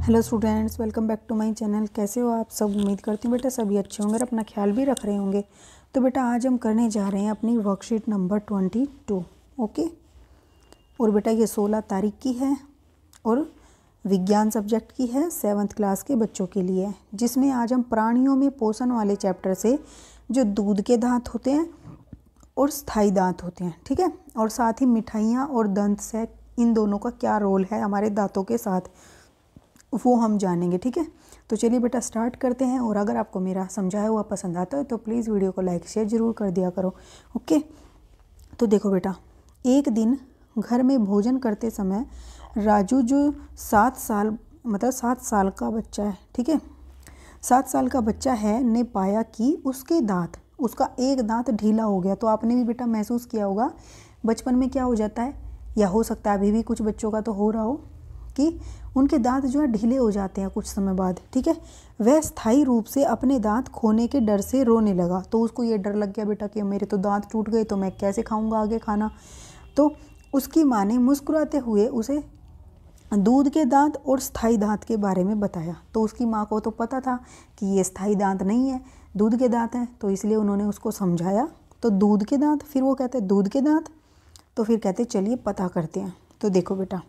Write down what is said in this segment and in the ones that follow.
Hello students, welcome back to my channel. कैसे हो आप सब? उम्मीद करती हूँ बेटा सभी अच्छे होंगे और अपना ख्याल भी रख रहे होंगे। तो बेटा आज हम करने जा रहे हैं अपनी वर्कशीट नंबर 22। ओके। और बेटा ये 16 तारीख की है और विज्ञान सब्जेक्ट की है, 7th क्लास के बच्चों के लिए है, जिसमें आज हम प्राणियों में पोषण वाले चैप्टर से जो दूध के दांत होते हैं और स्थायी दांत होते हैं, ठीक है, और साथ ही मिठाइयाँ और दंत से इन दोनों का क्या रोल है हमारे दांतों के साथ, वो हम जानेंगे। ठीक है, तो चलिए बेटा स्टार्ट करते हैं। और अगर आपको मेरा समझाया हुआ पसंद आता है तो प्लीज़ वीडियो को लाइक शेयर ज़रूर कर दिया करो। ओके। तो देखो बेटा, एक दिन घर में भोजन करते समय राजू जो 7 साल का बच्चा है, ठीक है, 7 साल का बच्चा है, ने पाया कि उसका एक दांत ढीला हो गया। तो आपने भी बेटा महसूस किया होगा बचपन में क्या हो जाता है, या हो सकता है अभी भी कुछ बच्चों का तो हो रहा हो कि उनके दांत जो है ढीले हो जाते हैं कुछ समय बाद। ठीक है, वह स्थायी रूप से अपने दांत खोने के डर से रोने लगा। तो उसको ये डर लग गया बेटा कि मेरे तो दांत टूट गए, तो मैं कैसे खाऊंगा आगे खाना। तो उसकी माँ ने मुस्कुराते हुए उसे दूध के दांत और स्थायी दांत के बारे में बताया। तो उसकी माँ को तो पता था कि ये स्थायी दांत नहीं है, दूध के दांत हैं, तो इसलिए उन्होंने उसको समझाया। तो दूध के दांत, फिर वो कहते दूध के दांत, तो फिर कहते चलिए पता करते हैं। तो देखो बेटा,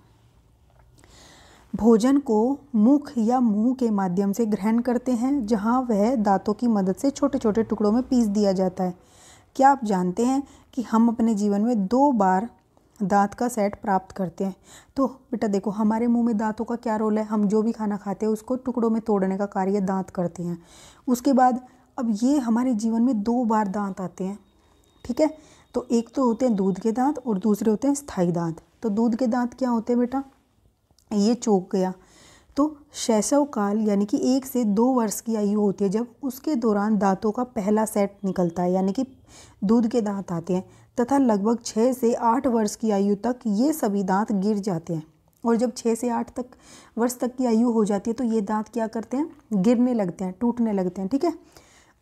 भोजन को मुख या मुंह के माध्यम से ग्रहण करते हैं, जहां वह दांतों की मदद से छोटे छोटे टुकड़ों में पीस दिया जाता है। क्या आप जानते हैं कि हम अपने जीवन में 2 बार दांत का सेट प्राप्त करते हैं? तो बेटा देखो, हमारे मुंह में दांतों का क्या रोल है, हम जो भी खाना खाते हैं उसको टुकड़ों में तोड़ने का कार्य दांत करते हैं। उसके बाद अब ये हमारे जीवन में 2 बार दांत आते हैं, ठीक है। तो एक तो होते हैं दूध के दांत और दूसरे होते हैं स्थायी दांत। तो दूध के दांत क्या होते हैं बेटा, ये चौंक गया। तो शैशव काल यानी कि 1 से 2 वर्ष की आयु होती है जब उसके दौरान दांतों का पहला सेट निकलता है, यानी कि दूध के दांत आते हैं, तथा लगभग 6 से 8 वर्ष की आयु तक ये सभी दांत गिर जाते हैं। और जब 6 से 8 वर्ष तक की आयु हो जाती है तो ये दांत क्या करते हैं, गिरने लगते हैं, टूटने लगते हैं, ठीक है।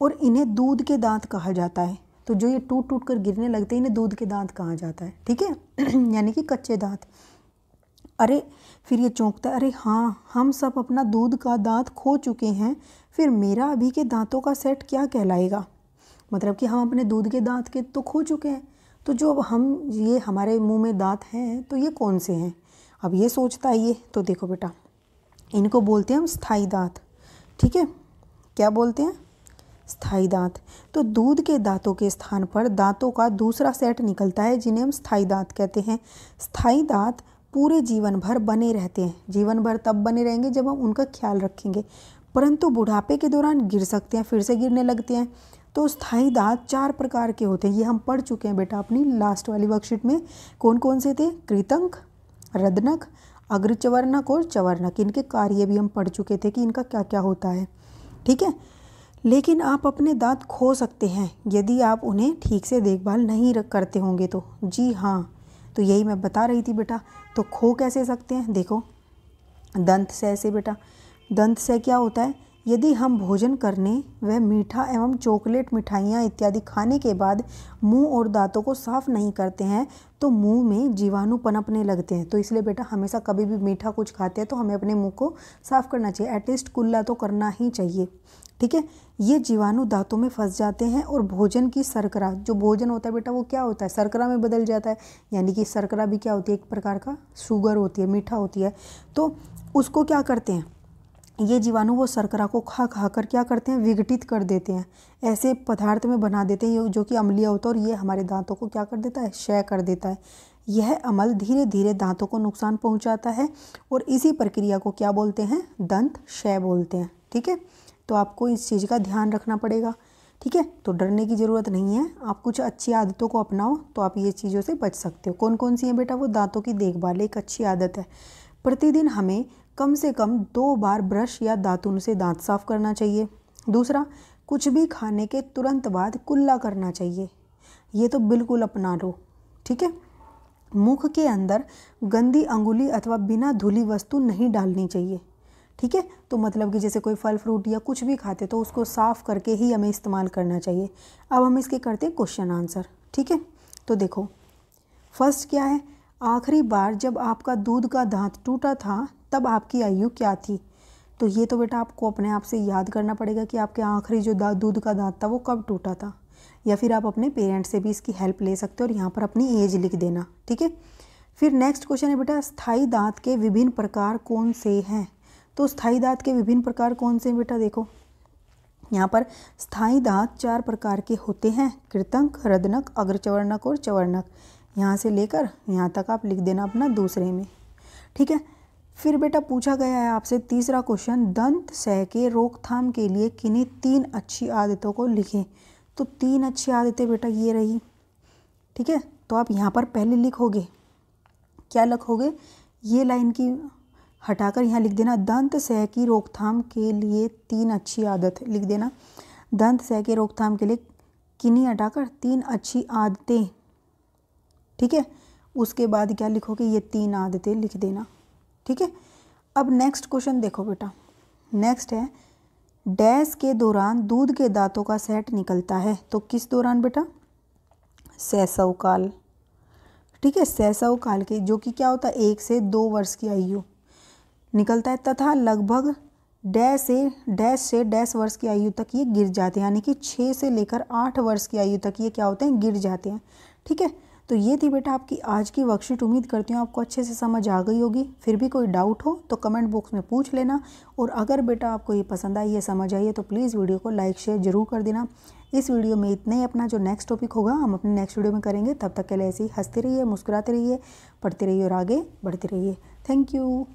और इन्हें दूध के दांत कहा जाता है। तो जो ये टूट टूट कर गिरने लगते हैं इन्हें दूध के दांत कहा जाता है, ठीक है यानी कि कच्चे दांत। अरे फिर ये चौंकता है, अरे हाँ, हम सब अपना दूध का दांत खो चुके हैं, फिर मेरा अभी के दांतों का सेट क्या कहलाएगा? मतलब कि हम अपने दूध के दांत के तो खो चुके हैं, तो जो ये हमारे मुंह में दांत हैं तो ये कौन से हैं? अब ये सोचता है ये। तो देखो बेटा, इनको बोलते हैं हम स्थायी दांत, ठीक है। क्या बोलते हैं? स्थायी दांत। तो दूध के दांतों के स्थान पर दांतों का दूसरा सेट निकलता है, जिन्हें हम स्थायी दांत कहते हैं। स्थायी दांत पूरे जीवन भर बने रहते हैं। जीवन भर तब बने रहेंगे जब हम उनका ख्याल रखेंगे, परंतु बुढ़ापे के दौरान गिर सकते हैं, फिर से गिरने लगते हैं। तो स्थायी दांत 4 प्रकार के होते हैं, ये हम पढ़ चुके हैं बेटा अपनी लास्ट वाली वर्कशीट में। कौन कौन से थे? कृंतक, रदनक, अग्रचवर्णक और चवर्णक। इनके कार्य भी हम पढ़ चुके थे कि इनका क्या क्या होता है, ठीक है। लेकिन आप अपने दांत खो सकते हैं यदि आप उन्हें ठीक से देखभाल नहीं करते होंगे तो। जी हाँ, तो यही मैं बता रही थी बेटा। तो खो कैसे सकते हैं? देखो, दंत से बेटा, दंत से क्या होता है, यदि हम भोजन करने व मीठा एवं चॉकलेट, मिठाइयाँ इत्यादि खाने के बाद मुंह और दांतों को साफ नहीं करते हैं तो मुंह में जीवाणु पनपने लगते हैं। तो इसलिए बेटा हमेशा कभी भी मीठा कुछ खाते हैं तो हमें अपने मुंह को साफ करना चाहिए, एटलीस्ट कुल्ला तो करना ही चाहिए, ठीक है। ये जीवाणु दांतों में फंस जाते हैं और भोजन की शर्करा, जो भोजन होता है बेटा वो क्या होता है, शर्करा में बदल जाता है। यानी कि शर्करा भी क्या होती है, एक प्रकार का शुगर होती है, मीठा होती है। तो उसको क्या करते हैं ये जीवाणु, वो शर्करा को खा खा कर क्या करते हैं, विघटित कर देते हैं, ऐसे पदार्थ में बना देते हैं जो कि अम्लीय होता है, और ये हमारे दांतों को क्या कर देता है, क्षय कर देता है। यह अमल धीरे धीरे दांतों को नुकसान पहुंचाता है और इसी प्रक्रिया को क्या बोलते हैं, दंत क्षय बोलते हैं, ठीक है। तो आपको इस चीज़ का ध्यान रखना पड़ेगा, ठीक है। तो डरने की ज़रूरत नहीं है, आप कुछ अच्छी आदतों को अपनाओ तो आप ये चीज़ों से बच सकते हो। कौन कौन सी है बेटा? वो दांतों की देखभाल एक अच्छी आदत है। प्रतिदिन हमें कम से कम 2 बार ब्रश या दातुन से दांत साफ करना चाहिए। दूसरा, कुछ भी खाने के तुरंत बाद कुल्ला करना चाहिए, ये तो बिल्कुल अपना लो, ठीक है। मुख के अंदर गंदी अंगुली अथवा बिना धुली वस्तु नहीं डालनी चाहिए, ठीक है। तो मतलब कि जैसे कोई फल फ्रूट या कुछ भी खाते तो उसको साफ़ करके ही हमें इस्तेमाल करना चाहिए। अब हम इसके करते हैं क्वेश्चन आंसर, ठीक है। तो देखो, फर्स्ट क्या है, आखिरी बार जब आपका दूध का दांत टूटा था तब आपकी आयु क्या थी? तो ये तो बेटा आपको अपने आप से याद करना पड़ेगा कि आपके आखिरी जो दूध का दांत था वो कब टूटा था, या फिर आप अपने पेरेंट्स से भी इसकी हेल्प ले सकते हो और यहाँ पर अपनी एज लिख देना, ठीक है। फिर नेक्स्ट क्वेश्चन है बेटा, स्थायी दांत के विभिन्न प्रकार कौन से हैं। तो स्थायी दांत के विभिन्न प्रकार कौन से हैं बेटा, देखो यहाँ पर स्थायी दांत 4 प्रकार के होते हैं, कृतंक, रदनक, अग्रचवर्णक और चवर्णक। यहाँ से लेकर यहाँ तक आप लिख देना अपना दूसरे में, ठीक है। फिर बेटा पूछा गया है आपसे तीसरा क्वेश्चन, दंत सह के रोकथाम के लिए किन्हीं 3 अच्छी आदतों को लिखें। तो 3 अच्छी आदतें बेटा ये रही, ठीक है। तो आप यहाँ पर पहले लिखोगे, क्या लिखोगे, ये लाइन की हटाकर यहाँ लिख देना, दंत सह की रोकथाम के लिए 3 अच्छी आदत लिख देना। दंत सह के रोकथाम के लिए किन्हीं हटाकर 3 अच्छी आदतें, ठीक है। उसके बाद क्या लिखोगे, ये 3 आदतें लिख देना, ठीक है। अब नेक्स्ट क्वेश्चन देखो बेटा, नेक्स्ट है, डैश के दौरान दूध के दांतों का सेट निकलता है। तो किस दौरान बेटा, शैशव काल, ठीक है। शैशव काल के, जो कि क्या होता है 1 से 2 वर्ष की आयु निकलता है, तथा लगभग डैश से डैश वर्ष की आयु तक ये गिर जाते हैं, यानी कि 6 से लेकर 8 वर्ष की आयु तक ये क्या होते हैं, गिर जाते हैं, ठीक है। तो ये थी बेटा आपकी आज की वर्कशीट। उम्मीद करती हूँ आपको अच्छे से समझ आ गई होगी। फिर भी कोई डाउट हो तो कमेंट बॉक्स में पूछ लेना, और अगर बेटा आपको ये पसंद आई, ये समझ आई है, तो प्लीज़ वीडियो को लाइक शेयर जरूर कर देना। इस वीडियो में इतना ही। अपना जो नेक्स्ट टॉपिक होगा हम अपने नेक्स्ट वीडियो में करेंगे। तब तक के लिए ऐसे ही हंसते रहिए, मुस्कुराते रहिए, पढ़ते रहिए और आगे बढ़ते रहिए। Thank you.